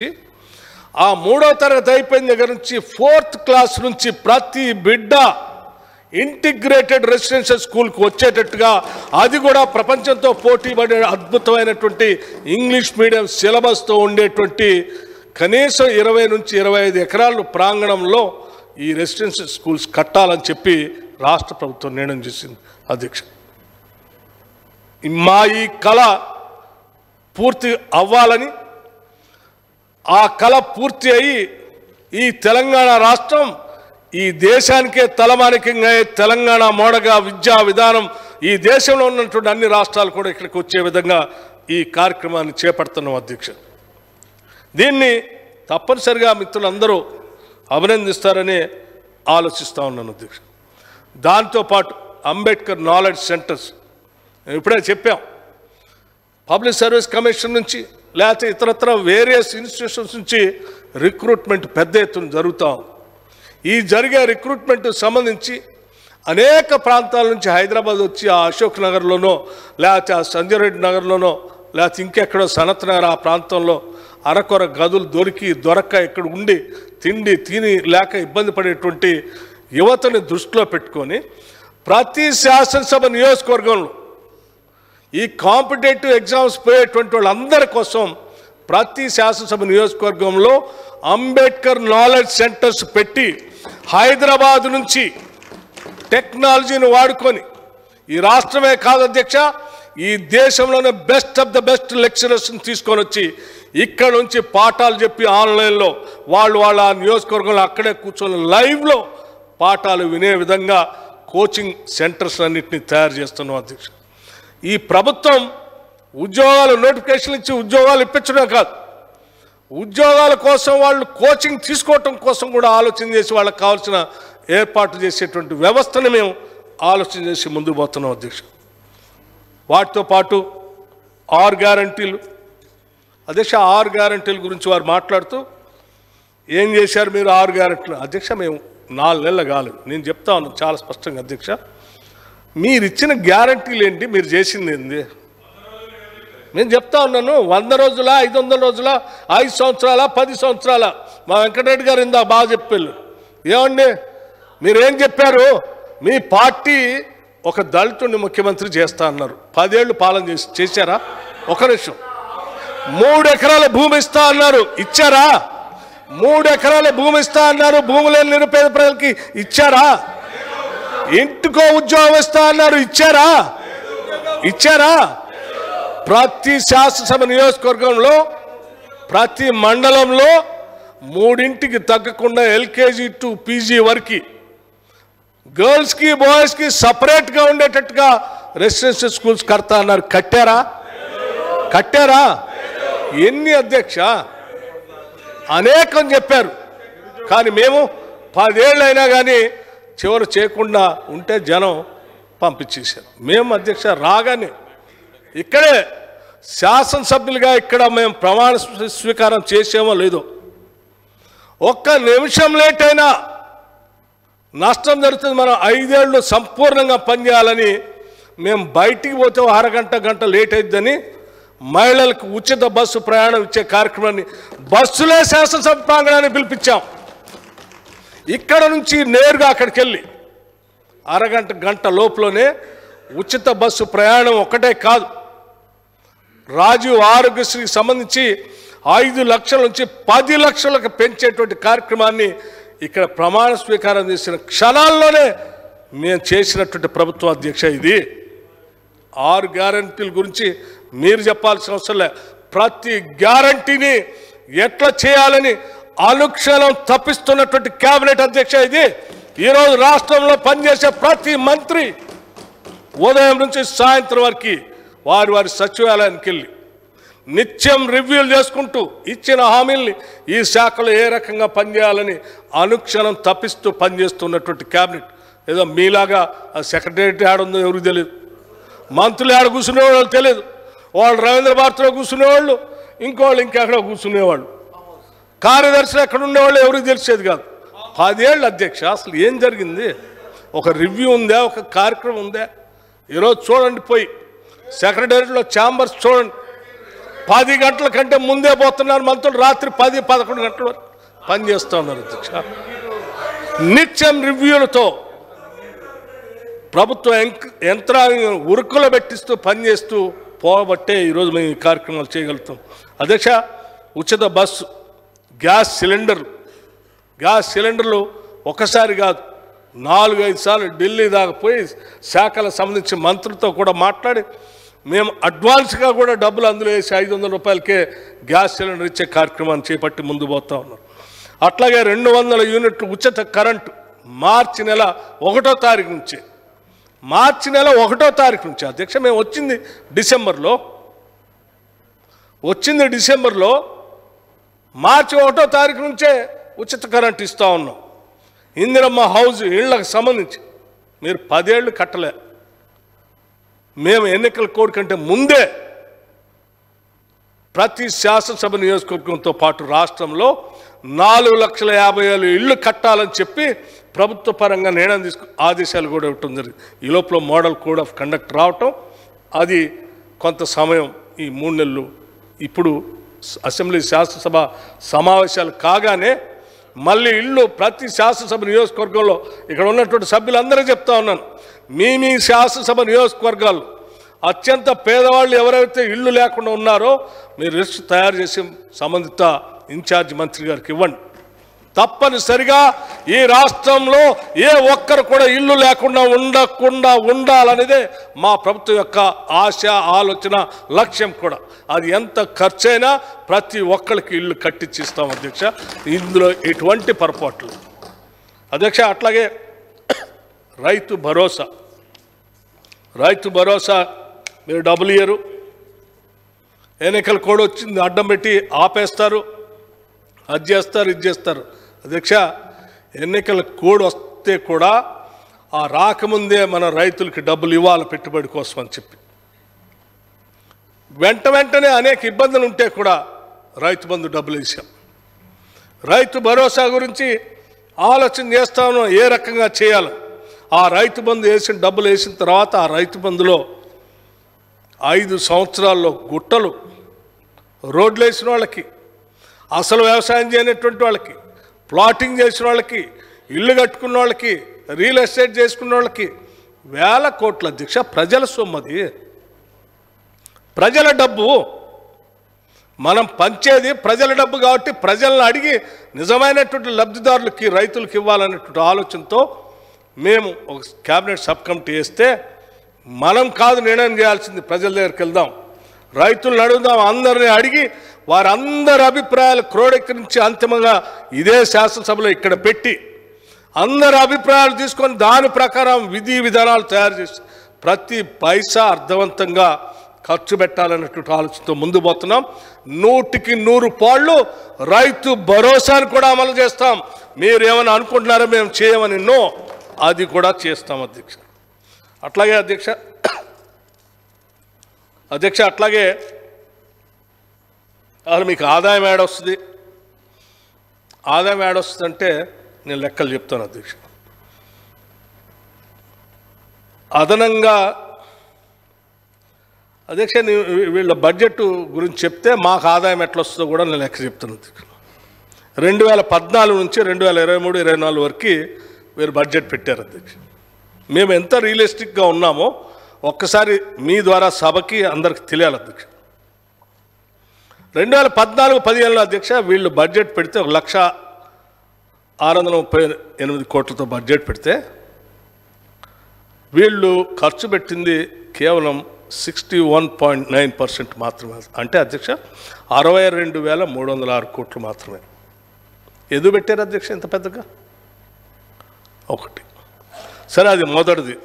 ఆ 3వ తరగతి అయిపోయిన దగ్గర నుంచి 4th క్లాస్ నుంచి ప్రతి బిడ్డ ఇంటిగ్రేటెడ్ రెసిడెన్షియల్ స్కూల్కి వచ్చేటట్టుగా అది కూడా ప్రపంచంతో పోటీ పడే అద్భుతమైనటువంటి ఇంగ్లీష్ మీడియం సిలబస్తో ఉండేటువంటి కనీసం 20 నుంచి 25 ఎకరాల ప్రాంగణంలో ఈ రెసిడెన్షియల్ స్కూల్స్ కట్టాలని చెప్పి రాష్ట్ర ప్రభుత్వం నిర్ణయం చేసింది. అధ్యక్ష, మా ఈ కళ పూర్తి అవ్వాలని, ఆ కళ పూర్తి అయ్యి ఈ తెలంగాణ రాష్ట్రం ఈ దేశానికే తలమానికంగా తెలంగాణ మోడగా విద్యా విధానం ఈ దేశంలో ఉన్నటువంటి అన్ని రాష్ట్రాలు కూడా ఇక్కడికి వచ్చే విధంగా ఈ కార్యక్రమాన్ని చేపడుతున్నాం. అధ్యక్ష, దీన్ని తప్పనిసరిగా మిత్రులందరూ అభినందిస్తారని ఆలోచిస్తూ ఉన్నాను. అధ్యక్ష, దాంతోపాటు అంబేద్కర్ నాలెడ్జ్ సెంటర్స్ ఇప్పుడే చెప్పాం, పబ్లిక్ సర్వీస్ కమిషన్ నుంచి లేకపోతే ఇతరత్ర వేరియస్ ఇన్స్టిట్యూషన్స్ నుంచి రిక్రూట్మెంట్ పెద్ద ఎత్తున జరుగుతాం. ఈ జరిగే రిక్రూట్మెంట్ సంబంధించి అనేక ప్రాంతాల నుంచి హైదరాబాద్ వచ్చి ఆ అశోక్ నగర్లోనో లేకపోతే ఆ సంజయ్ రెడ్డి నగర్లోనో లేకపోతే ఇంకెక్కడో సనత్ నగర్ ఆ ప్రాంతంలో అరకొర గదులు దొరక్క ఇక్కడ ఉండి తిండి తిని లేక ఇబ్బంది పడేటువంటి యువతని దృష్టిలో పెట్టుకొని ప్రతి శాసనసభ నియోజకవర్గంలో ఈ కాంపిటేటివ్ ఎగ్జామ్స్ పోయేటువంటి వాళ్ళందరి కోసం ప్రతి శాసనసభ నియోజకవర్గంలో అంబేద్కర్ నాలెడ్జ్ సెంటర్స్ పెట్టి హైదరాబాద్ నుంచి టెక్నాలజీని వాడుకొని ఈ రాష్ట్రమే కాదు అధ్యక్ష, ఈ దేశంలోనే బెస్ట్ ఆఫ్ ద బెస్ట్ లెక్చరర్స్ని తీసుకొని వచ్చి ఇక్కడ నుంచి పాఠాలు చెప్పి ఆన్లైన్లో వాళ్ళు ఆ నియోజకవర్గంలో అక్కడే కూర్చొని లైవ్లో పాఠాలు వినే విధంగా కోచింగ్ సెంటర్స్ అన్నింటినీ తయారు చేస్తున్నాం. అధ్యక్ష, ఈ ప్రభుత్వం ఉద్యోగాలు నోటిఫికేషన్ ఇచ్చి ఉద్యోగాలు ఇప్పించడమే కాదు, ఉద్యోగాల కోసం వాళ్ళు కోచింగ్ తీసుకోవటం కోసం కూడా ఆలోచన చేసి వాళ్ళకి కావాల్సిన ఏర్పాటు చేసేటువంటి వ్యవస్థను మేము ఆలోచన చేసి ముందుకు పోతున్నాం. అధ్యక్ష, వాటితో పాటు 6 గ్యారంటీలు. అధ్యక్ష, 6 గ్యారంటీల గురించి వారు మాట్లాడుతూ ఏం చేశారు మీరు 6 గ్యారంటీలు? అధ్యక్ష, మేము 4 నెలలు కాలేదు, నేను చెప్తా ఉన్నాను చాలా స్పష్టంగా. అధ్యక్ష, మీరు ఇచ్చిన గ్యారంటీలు ఏంటి, మీరు చేసింది ఏంది? నేను చెప్తా ఉన్నాను, 100 రోజుల 500 రోజుల 5 సంవత్సరాల 10 సంవత్సరాల. మా వెంకటరెడ్డి గారు ఇందా బాగా చెప్పారు. ఏమండి మీరేం చెప్పారు? మీ పార్టీ ఒక దళితుడిని ముఖ్యమంత్రి చేస్తా అన్నారు, 10 ఏళ్ళు పాలన చేశారా? ఒక నిమిషం. 3 ఎకరాల భూమి ఇస్తా అన్నారు, ఇచ్చారా? 3 ఎకరాల భూమి ఇస్తా అన్నారు, భూమి లేని నిరుపేద ప్రజలకి ఇచ్చారా? ఇంటికో ఉద్యోగం ఇస్తా అన్నారు, ఇచ్చారా? ప్రతి శాసనసభ నియోజకవర్గంలో ప్రతి మండలంలో 3 తగ్గకుండా LKG to PG వరకు గర్ల్స్కి బాయ్స్కి సపరేట్గా ఉండేటట్టుగా రెసిడెన్షియల్ స్కూల్స్ కడతా అన్నారు, కట్టారా? ఎన్ని అధ్యక్ష? అనేకం చెప్పారు, కానీ మేము 10 ఏళ్ళు అయినా కానీ చివరి చేయకుండా ఉంటే జనం పంపించేశారు. మేము అధ్యక్ష రాగానే ఇక్కడే శాసనసభ్యులుగా ఇక్కడ మేము ప్రమాణ స్వీకారం చేసేమో లేదో, ఒక్క నిమిషం లేట్ అయినా నష్టం జరుగుతుంది. మనం 5 ఏళ్ళు సంపూర్ణంగా పనిచేయాలని మేము బయటికి పోతే గంట లేట్ అవుతుందని మహిళలకు ఉచిత బస్సు ప్రయాణం ఇచ్చే కార్యక్రమాన్ని బస్సులే శాసనసభ ప్రాంగణాన్ని పిలిపించాం. ఇక్కడ నుంచి నేరుగా అక్కడికి వెళ్ళి గంట లోపలనే ఉచిత బస్సు ప్రయాణం ఒకటే కాదు, రాజీవ్ ఆరోగ్యశ్రీకి సంబంధించి 5 లక్షల నుంచి 10 లక్షలకు పెంచేటువంటి కార్యక్రమాన్ని ఇక్కడ ప్రమాణ స్వీకారం చేసిన క్షణాల్లోనే మేము చేసినటువంటి ప్రభుత్వం. అధ్యక్ష, ఇది 6 గ్యారంటీల గురించి మీరు చెప్పాల్సిన అవసరం లే. ప్రతి గ్యారంటీని ఎట్లా చేయాలని అనుక్షణం తప్పిస్తున్నటువంటి కేబినెట్ అధ్యక్ష ఇది. ఈరోజు రాష్ట్రంలో పనిచేసే ప్రతి మంత్రి ఉదయం నుంచి సాయంత్రం వరకు వారి సచివాలయానికి వెళ్ళి నిత్యం రివ్యూలు చేసుకుంటూ ఇచ్చిన హామీల్ని ఈ శాఖలో ఏ రకంగా పనిచేయాలని అనుక్షణం తప్పిస్తూ పనిచేస్తున్నటువంటి కేబినెట్. ఏదో మీలాగా సెక్రటేరియట్ ఆడుందో ఎవరికి తెలియదు, మంత్రులు ఆడ కూర్చునేవాళ్ళు తెలియదు, వాళ్ళు రవీంద్ర భారతిలో కూర్చునేవాళ్ళు, ఇంకోళ్ళు ఇంకెక్కడ కూర్చునేవాళ్ళు, కార్యదర్శులు ఎక్కడ ఉండేవాళ్ళు ఎవరికి తెలిసేది కాదు. 10 ఏళ్ళు అధ్యక్ష, అసలు ఏం జరిగింది? ఒక రివ్యూ ఉందా? ఒక కార్యక్రమం ఉందా? ఈరోజు చూడండి, పోయి సెక్రటేరియట్లో ఛాంబర్స్ చూడండి, 10 గంటల కంటే ముందే పోతున్నారు మంత్రులు, రాత్రి 10-11 గంటల వరకు పనిచేస్తూ ఉన్నారు అధ్యక్ష. నిత్యం రివ్యూలతో ప్రభుత్వ యంత్రాంగం ఉరుకులో పెట్టిస్తూ పనిచేస్తూ పోబట్టే ఈరోజు మేము ఈ కార్యక్రమాలు చేయగలుగుతాం అధ్యక్ష. ఉచిత బస్సు, గ్యాస్ సిలిండర్లు ఒకసారి కాదు 4-5 సార్లు ఢిల్లీ దాకా పోయి శాఖలకు సంబంధించి మంత్రులతో కూడా మాట్లాడి మేము అడ్వాన్స్గా కూడా డబ్బులు అందులో వేసి 500 రూపాయలకే గ్యాస్ సిలిండర్ ఇచ్చే కార్యక్రమాన్ని చేపట్టి ముందు పోతా ఉన్నాం. అట్లాగే 200 యూనిట్లు ఉచిత కరెంటు మార్చి నెల 1వ తారీఖు నుంచి అధ్యక్ష. మేము వచ్చింది డిసెంబర్లో మార్చి 1వ తారీఖు నుంచే ఉచిత కరెంటు ఇస్తూ ఉన్నాం. ఇందిరమ్మ హౌస్ ఇళ్లకు సంబంధించి మీరు 10 ఏళ్ళు కట్టలే. మేము ఎన్నికల కోడ్ కంటే ముందే ప్రతి శాసనసభ నియోజకవర్గంతో పాటు రాష్ట్రంలో 4,50,000 ఇళ్ళు కట్టాలని చెప్పి ప్రభుత్వ పరంగా నిర్ణయం ఆదేశాలు కూడా ఇవ్వటం జరిగింది. ఈ లోపల మోడల్ కోడ్ ఆఫ్ కండక్ట్ రావటం, అది కొంత సమయం ఈ 3 నెలలు ఇప్పుడు అసెంబ్లీ శాసనసభ సమావేశాలు కాగానే మళ్ళీ ఇళ్ళు ప్రతి శాసనసభ నియోజకవర్గంలో ఇక్కడ ఉన్నటువంటి సభ్యులందరూ చెప్తా ఉన్నాను, మీ శాసనసభ నియోజకవర్గాలు అత్యంత పేదవాళ్ళు ఎవరైతే ఇళ్ళు లేకుండా ఉన్నారో మీరు లిస్ట్ తయారు చేసి సంబంధిత ఇన్ఛార్జ్ మంత్రి గారికి ఇవ్వండి. తప్పనిసరిగా ఈ రాష్ట్రంలో ఏ ఒక్కరు కూడా ఇల్లు లేకుండా ఉండాలనేదే మా ప్రభుత్వం యొక్క ఆశ, ఆలోచన, లక్ష్యం కూడా. అది ఎంత ఖర్చైనా ప్రతి ఒక్కరికి ఇల్లు కట్టించిస్తాం అధ్యక్ష. ఇందులో ఎటువంటి పొరపాట్లు అధ్యక్ష. అట్లాగే రైతు భరోసా మీరు డబ్బులు ఇయ్యరు, ఎన్నికల కోడ్ వచ్చింది అడ్డం పెట్టి ఆపేస్తారు, అది చేస్తారు, ఇది చేస్తారు అధ్యక్ష. ఎన్నికల కోడ్ వస్తే కూడా ఆ రాకముందే మన రైతులకి డబ్బులు ఇవ్వాలి పెట్టుబడి కోసం అని చెప్పి వెంటనే అనేక ఇబ్బందులు ఉంటే కూడా రైతు బంధు డబ్బులు వేసాం. రైతు భరోసా గురించి ఆలోచన చేస్తాను ఏ రకంగా చేయాలి. ఆ రైతు బంధు డబ్బులు వేసిన తర్వాత ఆ రైతు బంధులో 5 సంవత్సరాల్లో గుట్టలు రోడ్లు వేసిన వాళ్ళకి, అసలు వ్యవసాయం చేయనటువంటి వాళ్ళకి, ప్లాటింగ్ చేసిన వాళ్ళకి, ఇల్లు కట్టుకున్న వాళ్ళకి, రియల్ ఎస్టేట్ చేసుకున్న వాళ్ళకి వేల కోట్ల అధ్యక్ష. ప్రజల సొమ్మది, ప్రజల డబ్బు, మనం పంచేది ప్రజల డబ్బు కాబట్టి ప్రజలను అడిగి నిజమైనటువంటి లబ్ధిదారులకి, రైతులకు ఇవ్వాలనేటువంటి ఆలోచనతో మేము ఒక క్యాబినెట్ సబ్ కమిటీ వేస్తే మనం కాదు నిర్ణయం చేయాల్సింది, ప్రజల దగ్గరికి వెళ్దాం, రైతులను అడుగుదాం, అందరినీ అడిగి వారందరి అభిప్రాయాలు క్రోడీకరించి అంతిమంగా ఇదే శాసనసభలో ఇక్కడ పెట్టి అందరి అభిప్రాయాలు తీసుకొని దాని ప్రకారం విధి విధానాలు తయారు చేసి ప్రతి పైసా అర్థవంతంగా ఖర్చు పెట్టాలన్నటువంటి ఆలోచనతో ముందు పోతున్నాం. 100కి 100 పాళ్ళు రైతు భరోసాను కూడా అమలు చేస్తాం. మీరు ఏమైనా అనుకుంటున్నారో మేము చేయమని, అది కూడా చేస్తాం అధ్యక్ష. అట్లాగే అధ్యక్ష అట్లాగే మీకు ఆదాయం ఏడొస్తుంది అంటే నేను లెక్కలు చెప్తాను అధ్యక్ష. అదనంగా అధ్యక్ష వీళ్ళ బడ్జెట్ గురించి చెప్తే మాకు ఆదాయం ఎట్లా వస్తుందో కూడా నేను లెక్క చెప్తాను అధ్యక్ష. 2014 నుంచి 2023-24 వరకు వీరు బడ్జెట్ పెట్టారు అధ్యక్ష. మేము ఎంత రియలిస్టిక్గా ఉన్నామో ఒక్కసారి మీ ద్వారా సభకి అందరికి తెలియాలి అధ్యక్ష. 2014-15 అధ్యక్ష వీళ్ళు బడ్జెట్ పెడితే 1,638 కోట్లతో బడ్జెట్ పెడితే వీళ్ళు ఖర్చు పెట్టింది కేవలం 61.9% మాత్రమే. అంటే అధ్యక్ష 62,306 కోట్లు మాత్రమే. ఎందుకు పెట్టారు అధ్యక్ష ఇంత పెద్దగా? ఒకటి సరే, అది మొదటిది.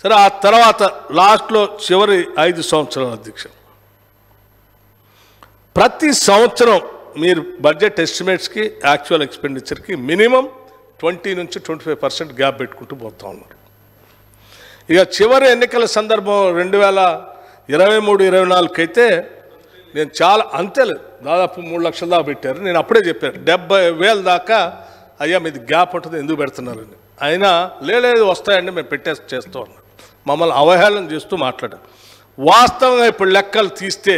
సరే, ఆ తర్వాత లాస్ట్లో చివరి 5 సంవత్సరాలు అధ్యక్ష ప్రతి సంవత్సరం మీరు బడ్జెట్ ఎస్టిమేట్స్కి యాక్చువల్ ఎక్స్పెండిచర్కి మినిమం 20 నుంచి 25% గ్యాప్ పెట్టుకుంటూ పోతూ ఉన్నారు. ఇక చివరి ఎన్నికల సందర్భం 2023-24 అయితే నేను చాలా అంతేలేదు, దాదాపు 3 లక్షల దాకా పెట్టారు. నేను అప్పుడే చెప్పాను 70,000 దాకా అయ్యా మీది గ్యాప్ ఉంటుంది, ఎందుకు పెడుతున్నారని. అయినా లేదు వస్తాయండి మేము చేస్తూ ఉన్నాం. మమ్మల్ని అవహేళన చేస్తూ మాట్లాడారు. వాస్తవంగా ఇప్పుడు లెక్కలు తీస్తే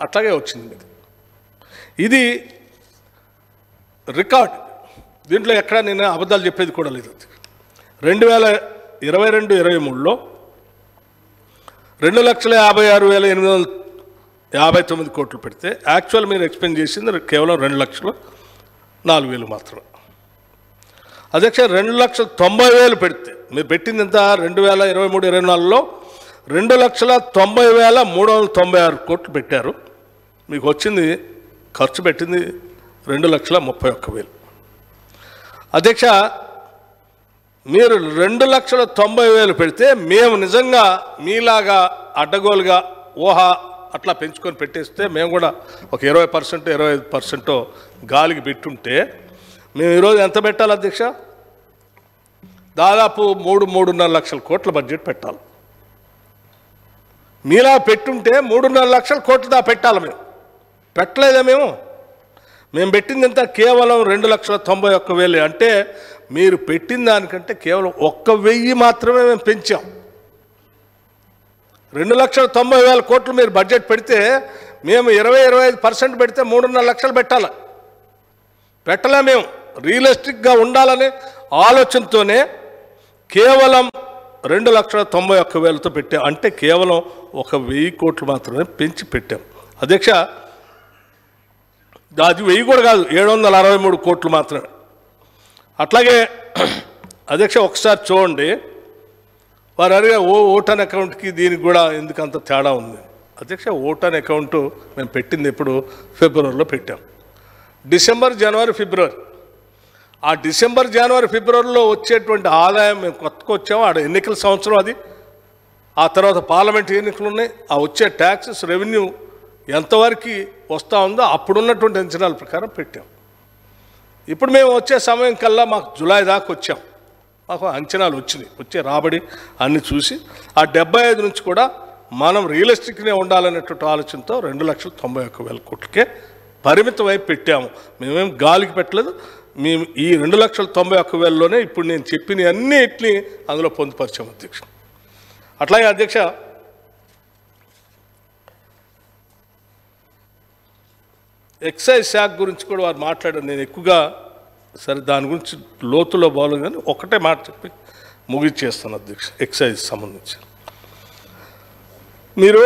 అట్లాగే వచ్చింది. ఇది రికార్డ్. దీంట్లో ఎక్కడ నేను అబద్ధాలు చెప్పేది కూడా లేదు. 2022-23లో 2,56,859 కోట్లు పెడితే యాక్చువల్ మీరు ఎక్స్పెండ్ చేసింది కేవలం 2,04,000 మాత్రమే. అధ్యక్ష 2,90,000 పెడితే మీరు పెట్టింది ఎంత? 2023-24లో 2,90,396 కోట్లు పెట్టారు. మీకు వచ్చింది ఖర్చు పెట్టింది 2,31,000. అధ్యక్ష మీరు 2,90,000 పెడితే మేము నిజంగా మీలాగా అడ్డగోలుగా అట్లా పెంచుకొని పెట్టేస్తే మేము కూడా ఒక 20% 25% గాలికి పెట్టుంటే మేము ఈరోజు ఎంత పెట్టాలి అధ్యక్ష? దాదాపు 3-3.5 లక్షల కోట్ల బడ్జెట్ పెట్టాలి. మీలా పెట్టుంటే 3.5 లక్షల కోట్ల దా పెట్టాలి. మేము పెట్టలేదా? మేము పెట్టింది ఎంత? కేవలం 2,91,000. అంటే మీరు పెట్టిన దానికంటే కేవలం 1,000 మాత్రమే మేము పెంచాం. 2,90,000 కోట్లు మీరు బడ్జెట్ పెడితే మేము 20-25% పెడితే 3.5 లక్షలు పెట్టాలి. పెట్టలే. మేము రియలిస్టిక్గా ఉండాలనే ఆలోచనతోనే కేవలం 2,91,000తో పెట్టాం. అంటే కేవలం 1,000 కోట్లు మాత్రమే పెంచి పెట్టాం. అధ్యక్ష అది 1000 కూడా కాదు, 763 కోట్లు మాత్రమే. అట్లాగే అధ్యక్ష ఒకసారి చూడండి, వారు అడిగే ఓటాన్ అకౌంట్కి దీనికి కూడా ఎందుకు అంత తేడా ఉంది? అధ్యక్ష ఓటాన్ అకౌంట్ మేము పెట్టింది ఎప్పుడు? ఫిబ్రవరిలో పెట్టాం. డిసెంబర్, జనవరి, ఫిబ్రవరి. ఆ డిసెంబర్, జనవరి, ఫిబ్రవరిలో వచ్చేటువంటి ఆదాయం మేము కొత్తగా వచ్చాము. ఆడ ఎన్నికల సంవత్సరం అది. ఆ తర్వాత పార్లమెంట్ ఎన్నికలు ఉన్నాయి. ఆ వచ్చే ట్యాక్సెస్ రెవెన్యూ ఎంతవరకు వస్తూ ఉందో అప్పుడున్నటువంటి అంచనాల ప్రకారం పెట్టాం. ఇప్పుడు మేము వచ్చే సమయం కల్లా మాకు జూలై దాకా వచ్చాం. మాకు అంచనాలు వచ్చినాయి, వచ్చే రాబడి అన్ని చూసి ఆ 75 నుంచి కూడా మనం రియలిస్టిక్గా ఉండాలనేటువంటి ఆలోచనతో 2,91,000 కోట్లకే పరిమితం అయి పెట్టాము. మేమేం గాలికి పెట్టలేదు. మేము ఈ 2,91,000లోనే ఇప్పుడు నేను చెప్పిన అన్నిటిని అందులో పొందుపరిచాము అధ్యక్ష. అట్లాగే అధ్యక్ష ఎక్సైజ్ శాఖ గురించి కూడా వారు మాట్లాడారు. నేను ఎక్కువగా సరే దాని గురించి లోతులో బాగోలేదు కానీ ఒకటే మాట చెప్పి ముగిచ్చేస్తాను అధ్యక్ష. ఎక్సైజ్ సంబంధించి మీరు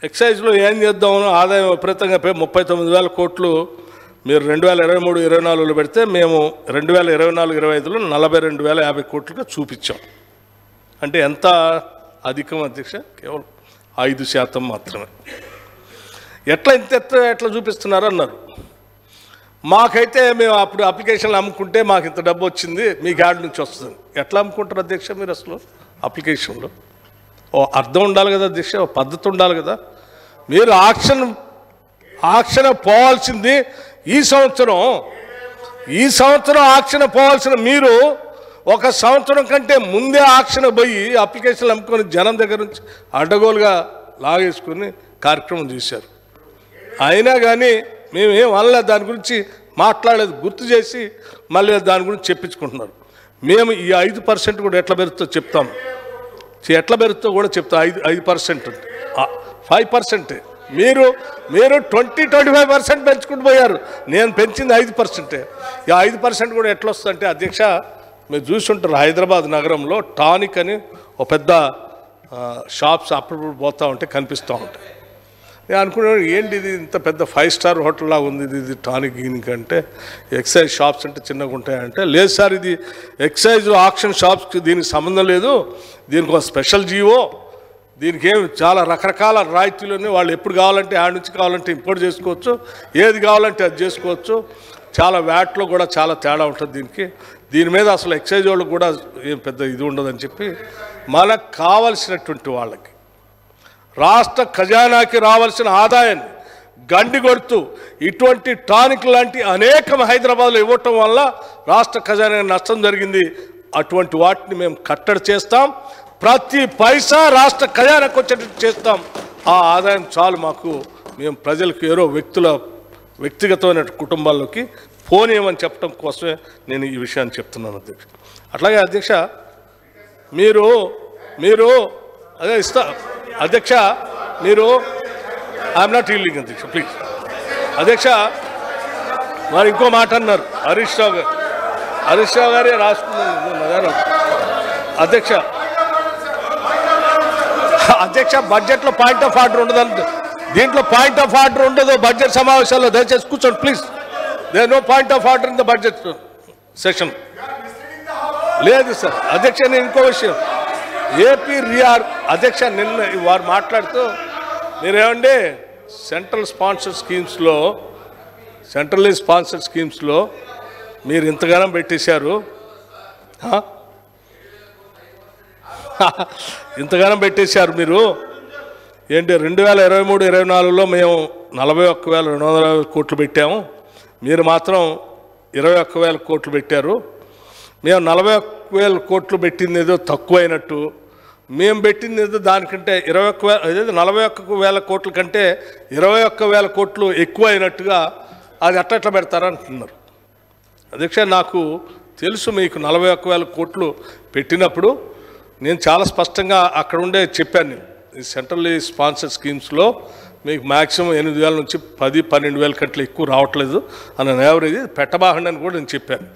ఎక్సైజ్లో ఏం చేద్దామని ఆదాయం విపరీతంగా 39,000 కోట్లు మీరు 2023-24లో పెడితే మేము 2024-25లో 42,050 కోట్లుగా చూపించాం. అంటే ఎంత అధికం అధ్యక్ష? కేవలం 5% మాత్రమే. ఎట్లా ఎట్లా చూపిస్తున్నారు అన్నారు. మాకైతే మేము అప్పుడు అప్లికేషన్లు అమ్ముకుంటే మాకు ఇంత డబ్బు వచ్చింది, మీకు యాడ్ నుంచి వస్తుంది. ఎట్లా అమ్ముకుంటారు అధ్యక్ష మీరు అసలు అప్లికేషన్లో? ఓ అర్థం ఉండాలి కదా అధ్యక్ష, ఓ పద్ధతి ఉండాలి కదా. మీరు ఆక్షన్ పోవాల్సింది ఈ సంవత్సరం ఆక్షన్ పోవాల్సిన మీరు 1 సంవత్సరం కంటే ముందే ఆక్షన్ పోయి అప్లికేషన్లు అమ్ముకొని జనం దగ్గర నుంచి అడ్డగోలుగా లాగేసుకొని కార్యక్రమం చేశారు. అయినా కానీ మేమేం వల్ల దాని గురించి మాట్లాడలేదు, గుర్తు చేసి మళ్ళీ దాని గురించి చెప్పించుకుంటున్నారు. మేము ఈ 5% కూడా ఎట్లా పెరుగుతుందో చెప్తాం, ఎట్లా పెరుగుతుందో కూడా చెప్తాం. 5% 5%. మీరు 20-25% పెంచుకుంటూ పోయారు. నేను పెంచింది 5%. ఈ 5% కూడా ఎట్లా వస్తుందంటే అధ్యక్ష మీరు చూసుంటారు, హైదరాబాద్ నగరంలో టానిక్ అని ఒక పెద్ద షాప్స్ అప్పుడప్పుడు పోతూ ఉంటే కనిపిస్తూ ఉంటాయి. నేను అనుకున్నాను ఏంటి ఇది ఇంత పెద్ద 5 స్టార్ హోటల్ లాగా ఉంది, ఇది టానిక్ గీనిక్ అంటే ఎక్సైజ్ షాప్స్ అంటే చిన్నగా ఉంటాయంటే, లేదు సార్ ఇది ఎక్సైజ్ ఆక్షన్ షాప్స్కి దీనికి సంబంధం లేదు, దీనికి ఒక స్పెషల్ జీవో, దీనికి ఏమి చాలా రకరకాల రాయితీలు వాళ్ళు ఎప్పుడు కావాలంటే ఆడ నుంచి కావాలంటే ఇంపోర్ట్ చేసుకోవచ్చు, ఏది కావాలంటే అది చేసుకోవచ్చు, చాలా వ్యాట్లో కూడా చాలా తేడా ఉంటుంది దీని మీద అసలు ఎక్సైజ్ వాళ్ళకి కూడా ఏం పెద్ద ఇది ఉండదని చెప్పి మనకు కావలసినటువంటి వాళ్ళకి రాష్ట్ర ఖజానాకి రావాల్సిన ఆదాయాన్ని గండి కొడుతూ ఇటువంటి టానిక్ లాంటి అనేకం హైదరాబాద్లో ఇవ్వటం వల్ల రాష్ట్ర ఖజానాకి నష్టం జరిగింది. అటువంటి వాటిని మేము కట్టడి చేస్తాం, ప్రతి పైసా రాష్ట్ర ఖజానాకు వచ్చేటట్టు చేస్తాం. ఆ ఆదాయం చాలు మాకు, మేము ప్రజలకు ఏరో వ్యక్తిగతమైన కుటుంబాల్లోకి పోనీయమని చెప్పడం కోసమే నేను ఈ విషయాన్ని చెప్తున్నాను అధ్యక్ష. అట్లాగే అధ్యక్ష మీరు అదే ఇస్తా అధ్యక్ష, మీరు ఐఎమ్ నాట్ ఈల్డింగ్ అధ్యక్ష, ప్లీజ్. అధ్యక్ష, మరి ఇంకో మాట అన్నారు హరీష్ రావు గారే రాసుకున్నారు. అధ్యక్ష బడ్జెట్లో పాయింట్ ఆఫ్ ఆర్డర్ ఉండదు, దీంట్లో పాయింట్ ఆఫ్ ఆర్డర్ ఉండదు బడ్జెట్ సమావేశాల్లో. దయచేసి కూర్చోండి please. They know point of order in the budget session. లేదు సార్. అధ్యక్ష, నేను ఇంకో విషయం, ఏపీ రీఆర్ అధ్యక్ష నిన్న వారు మాట్లాడుతూ మీరేమండి సెంట్రల్లీ స్పాన్సర్డ్ స్కీమ్స్లో మీరు ఇంతగానం పెట్టేశారు, ఇంతగానం పెట్టేశారు మీరు ఏంటి 2023-24లో మేము 41,250 కోట్లు పెట్టాము, మీరు మాత్రం 21,000 కోట్లు పెట్టారు. మేము 41,000 కోట్లు పెట్టింది ఏదో తక్కువైనట్టు, మేము పెట్టింది ఏదో దానికంటే 41,000 కోట్ల కంటే 21,000 కోట్లు ఎక్కువ అయినట్టుగా అది అట్లా పెడతారా అంటున్నారు. అధ్యక్ష, నాకు తెలుసు మీకు 41,000 కోట్లు పెట్టినప్పుడు నేను చాలా స్పష్టంగా అక్కడ ఉండే చెప్పాను, ఈ సెంట్రల్లీ స్పాన్సర్డ్ స్కీమ్స్లో మీకు మ్యాక్సిమం 8,000 నుంచి 10-12,000 కంటే ఎక్కువ రావట్లేదు అన్న యావరేజ్ పెట్టబాహండి అని కూడా నేను చెప్పాను.